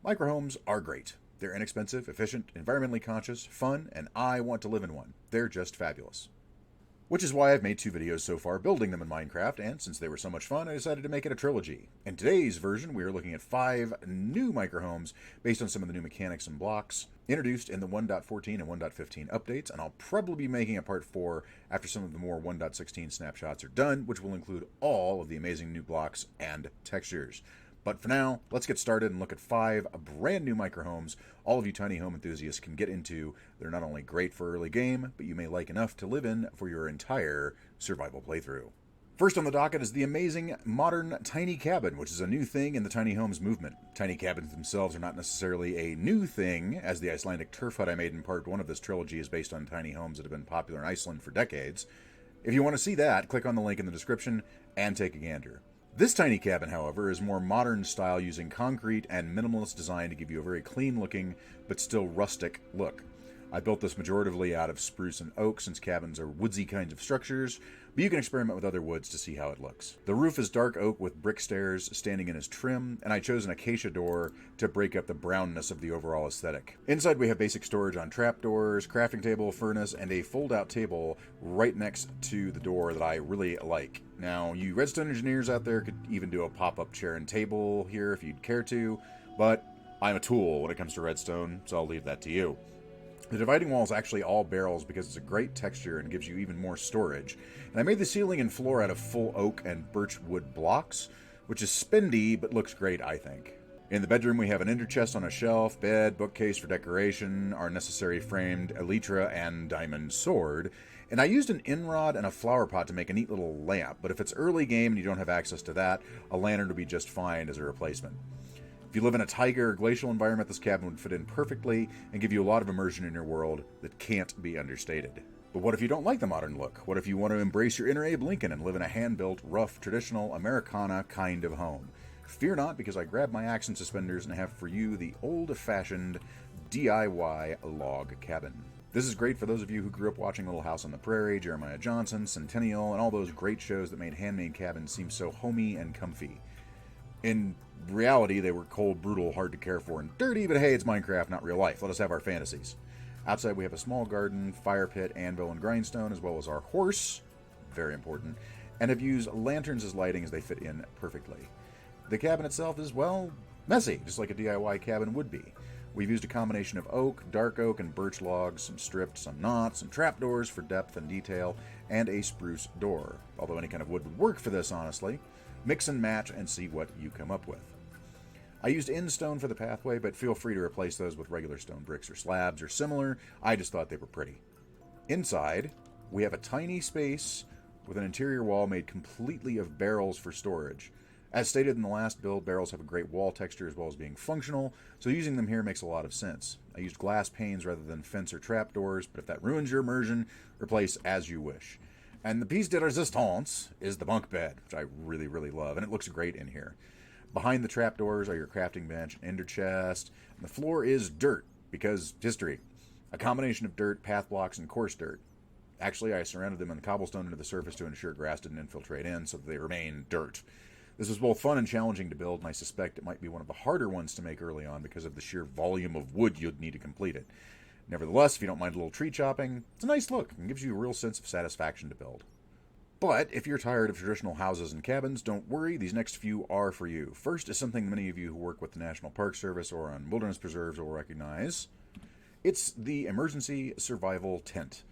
Microhomes are great. They're inexpensive, efficient, environmentally conscious, fun, and I want to live in one. They're just fabulous. Which is why I've made 2 videos so far building them in Minecraft, and since they were so much fun, I decided to make it a trilogy. In today's version, we are looking at 5 new microhomes based on some of the new mechanics and blocks introduced in the 1.14 and 1.15 updates, and I'll probably be making a part 4 after some of the more 1.16 snapshots are done, which will include all of the amazing new blocks and textures. But for now, let's get started and look at 5 brand new microhomes all of you tiny home enthusiasts can get into. They're not only great for early game, but you may like enough to live in for your entire survival playthrough. First on the docket is the amazing modern tiny cabin, which is a new thing in the tiny homes movement. Tiny cabins themselves are not necessarily a new thing, as the Icelandic turf hut I made in part 1 of this trilogy is based on tiny homes that have been popular in Iceland for decades. If you want to see that, click on the link in the description and take a gander. This tiny cabin, however, is more modern style using concrete and minimalist design to give you a very clean looking but still rustic look. I built this majoritively out of spruce and oak since cabins are woodsy kinds of structures, but you can experiment with other woods to see how it looks. The roof is dark oak with brick stairs standing in as trim, and I chose an acacia door to break up the brownness of the overall aesthetic. Inside we have basic storage on trapdoors, crafting table, furnace, and a fold-out table right next to the door that I really like. Now, you redstone engineers out there could even do a pop-up chair and table here if you'd care to, but I'm a tool when it comes to redstone, so I'll leave that to you. The dividing wall is actually all barrels because it's a great texture and gives you even more storage. And I made the ceiling and floor out of full oak and birch wood blocks, which is spendy but looks great, I think. In the bedroom we have an ender chest on a shelf, bed, bookcase for decoration, our necessary framed elytra and diamond sword, and I used an in rod and a flower pot to make a neat little lamp, but if it's early game and you don't have access to that, a lantern would be just fine as a replacement. If you live in a taiga or glacial environment, this cabin would fit in perfectly and give you a lot of immersion in your world that can't be understated. But what if you don't like the modern look? What if you want to embrace your inner Abe Lincoln and live in a hand-built, rough, traditional, Americana kind of home? Fear not, because I grabbed my axe and suspenders and have for you the old-fashioned DIY log cabin. This is great for those of you who grew up watching Little House on the Prairie, Jeremiah Johnson, Centennial, and all those great shows that made handmade cabins seem so homey and comfy. In reality, they were cold, brutal, hard to care for, and dirty, but hey, it's Minecraft, not real life. Let us have our fantasies. Outside we have a small garden, fire pit, anvil, and grindstone, as well as our horse, very important, and have used lanterns as lighting as they fit in perfectly. The cabin itself is, well, messy, just like a DIY cabin would be. We've used a combination of oak, dark oak, and birch logs, some stripped, some not, some trapdoors for depth and detail, and a spruce door. Although any kind of wood would work for this, honestly. Mix and match and see what you come up with. I used in-stone for the pathway, but feel free to replace those with regular stone bricks or slabs or similar. I just thought they were pretty. Inside, we have a tiny space with an interior wall made completely of barrels for storage. As stated in the last build, barrels have a great wall texture as well as being functional, so using them here makes a lot of sense. I used glass panes rather than fence or trapdoors, but if that ruins your immersion, replace as you wish. And the piece de resistance is the bunk bed, which I really, really love, and it looks great in here. Behind the trapdoors are your crafting bench and ender chest, and the floor is dirt, because history. A combination of dirt, path blocks, and coarse dirt. Actually, I surrounded them in cobblestone into the surface to ensure grass didn't infiltrate in, so that they remain dirt. This was both fun and challenging to build, and I suspect it might be one of the harder ones to make early on because of the sheer volume of wood you'd need to complete it. Nevertheless, if you don't mind a little tree chopping, it's a nice look and gives you a real sense of satisfaction to build. But if you're tired of traditional houses and cabins, don't worry, these next few are for you. First is something many of you who work with the National Park Service or on wilderness preserves will recognize. It's the Emergency Survival Tent.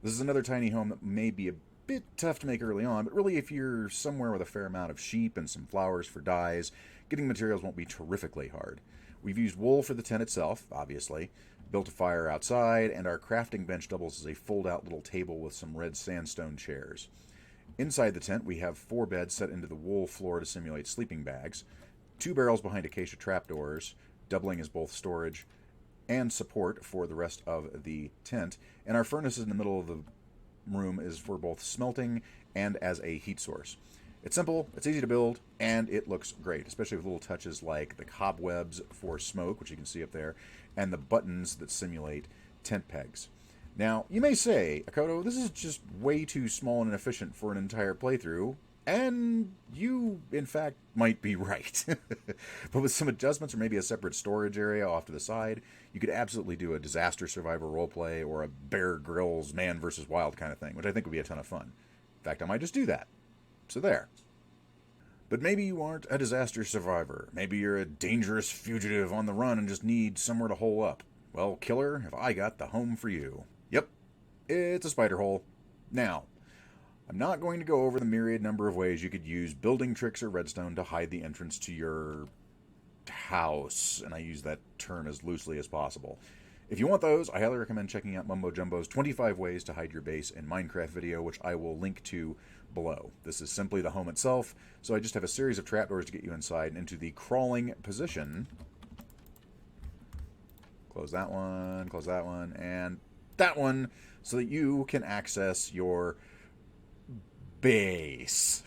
This is another tiny home that may be a bit tough to make early on, but really if you're somewhere with a fair amount of sheep and some flowers for dyes, getting materials won't be terrifically hard. We've used wool for the tent itself, obviously, built a fire outside, and our crafting bench doubles as a fold-out little table with some red sandstone chairs. Inside the tent, we have 4 beds set into the wool floor to simulate sleeping bags, 2 barrels behind acacia trapdoors, doubling as both storage and support for the rest of the tent, and our furnace in the middle of the room is for both smelting and as a heat source. It's simple, it's easy to build, and it looks great, especially with little touches like the cobwebs for smoke, which you can see up there, and the buttons that simulate tent pegs. Now, you may say, Akoto, this is just way too small and inefficient for an entire playthrough. And you, in fact, might be right. But with some adjustments or maybe a separate storage area off to the side, you could absolutely do a disaster survivor roleplay or a Bear Grylls Man versus Wild kind of thing, which I think would be a ton of fun. In fact, I might just do that. So there. But maybe you aren't a disaster survivor. Maybe you're a dangerous fugitive on the run and just need somewhere to hole up. Well, killer, have I got the home for you. Yep, it's a spider hole. Now, I'm not going to go over the myriad number of ways you could use building tricks or redstone to hide the entrance to your house, and I use that term as loosely as possible. If you want those, I highly recommend checking out Mumbo Jumbo's 25 Ways to Hide Your Base in Minecraft video, which I will link to below. This is simply the home itself, so I just have a series of trapdoors to get you inside and into the crawling position. Close that one, and that one, so that you can access your base.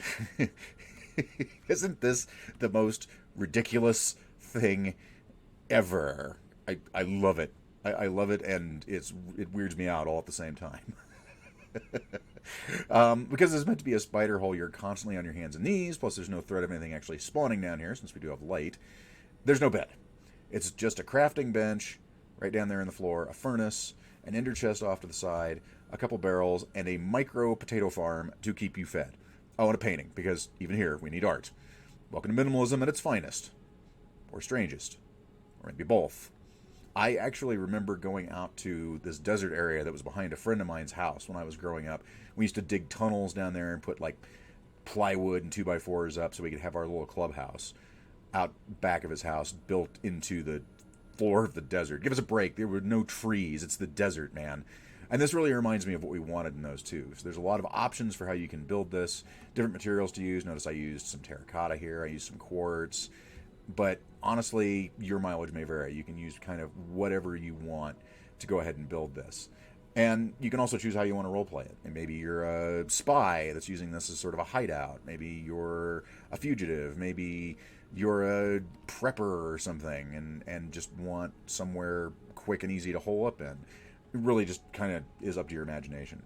Isn't this the most ridiculous thing ever? I love it. I love it, and it weirds me out all at the same time. Because it's meant to be a spider hole, you're constantly on your hands and knees, plus there's no threat of anything actually spawning down here, since we do have light. There's no bed. It's just a crafting bench right down there in the floor, a furnace, an ender chest off to the side, a couple barrels, and a micro potato farm to keep you fed. Oh, and a painting, because even here, we need art. Welcome to minimalism at its finest. Or strangest. Or maybe both. I actually remember going out to this desert area that was behind a friend of mine's house when I was growing up. We used to dig tunnels down there and put, like, plywood and 2x4s up so we could have our little clubhouse out back of his house built into the floor of the desert. Give us a break. There were no trees. It's the desert, man. And this really reminds me of what we wanted in those too. So there's a lot of options for how you can build this. Different materials to use. Notice I used some terracotta here. I used some quartz. But honestly, your mileage may vary. You can use kind of whatever you want to go ahead and build this. And you can also choose how you want to roleplay it. And maybe you're a spy that's using this as sort of a hideout. Maybe you're a fugitive. Maybe you're a prepper or something and just want somewhere quick and easy to hole up in. It really just kind of is up to your imagination.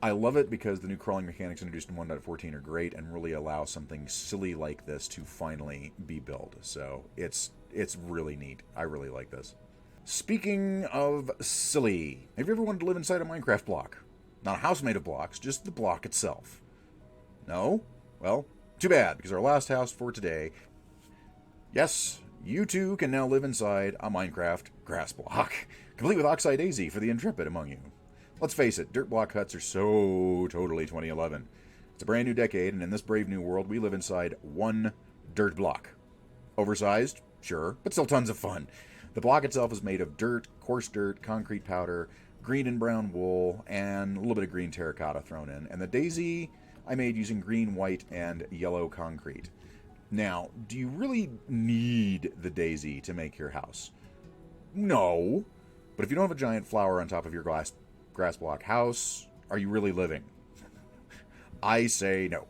I love it because the new crawling mechanics introduced in 1.14 are great and really allow something silly like this to finally be built. So it's really neat. I really like this. Speaking of silly, have you ever wanted to live inside a Minecraft block? Not a house made of blocks, just the block itself. No? Well, too bad, because our last house for today... Yes, you too can now live inside a Minecraft grass block, complete with Oxide AZ for the intrepid among you. Let's face it, dirt block huts are so totally 2011. It's a brand new decade, and in this brave new world, we live inside one dirt block. Oversized? Sure, but still tons of fun. The block itself is made of dirt, coarse dirt, concrete powder, green and brown wool, and a little bit of green terracotta thrown in. And the daisy I made using green, white, and yellow concrete. Now, do you really need the daisy to make your house? No. But if you don't have a giant flower on top of your grass block house, are you really living? I say no.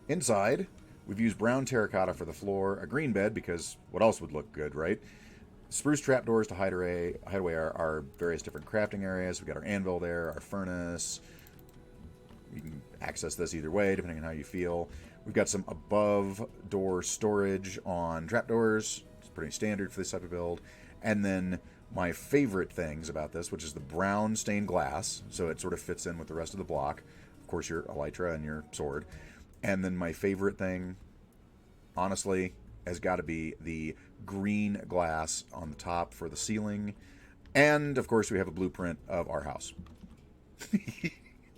Inside, we've used brown terracotta for the floor, a green bed because what else would look good, right? Spruce trapdoors to hide away our various different crafting areas. We've got our anvil there, our furnace. You can access this either way, depending on how you feel. We've got some above door storage on trapdoors. It's pretty standard for this type of build. And then my favorite things about this, which is the brown stained glass, so it sort of fits in with the rest of the block. Of course, your elytra and your sword. And then my favorite thing, honestly, has got to be the green glass on the top for the ceiling. And, of course, we have a blueprint of our house.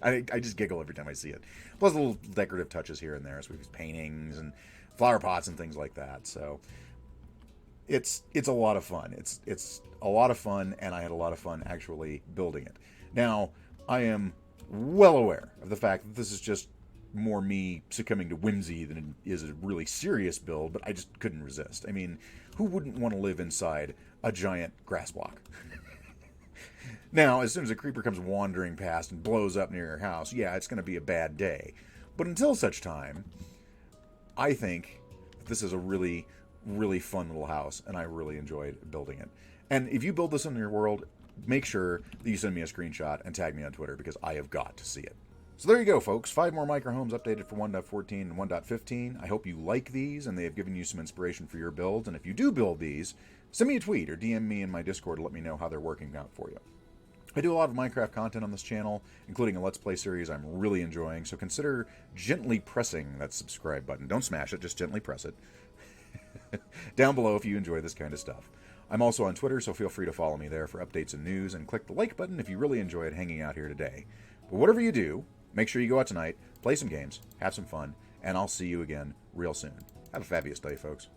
I just giggle every time I see it. Plus little decorative touches here and there. So we have paintings and flower pots and things like that. So it's a lot of fun. It's a lot of fun, and I had a lot of fun actually building it. Now, I am well aware of the fact that this is just more me succumbing to whimsy than it is a really serious build, but I just couldn't resist. I mean, who wouldn't want to live inside a giant grass block? Now, as soon as a creeper comes wandering past and blows up near your house, yeah, it's going to be a bad day. But until such time, I think that this is a really, really fun little house, and I really enjoyed building it. And if you build this in your world, make sure that you send me a screenshot and tag me on Twitter, because I have got to see it. So there you go, folks. 5 more microhomes updated for 1.14 and 1.15. I hope you like these and they have given you some inspiration for your builds. And if you do build these, send me a tweet or DM me in my Discord to let me know how they're working out for you. I do a lot of Minecraft content on this channel, including a Let's Play series I'm really enjoying, so consider gently pressing that subscribe button. Don't smash it, just gently press it. Down below if you enjoy this kind of stuff. I'm also on Twitter, so feel free to follow me there for updates and news, and click the like button if you really enjoyed hanging out here today. But whatever you do, make sure you go out tonight, play some games, have some fun, and I'll see you again real soon. Have a fabulous day, folks.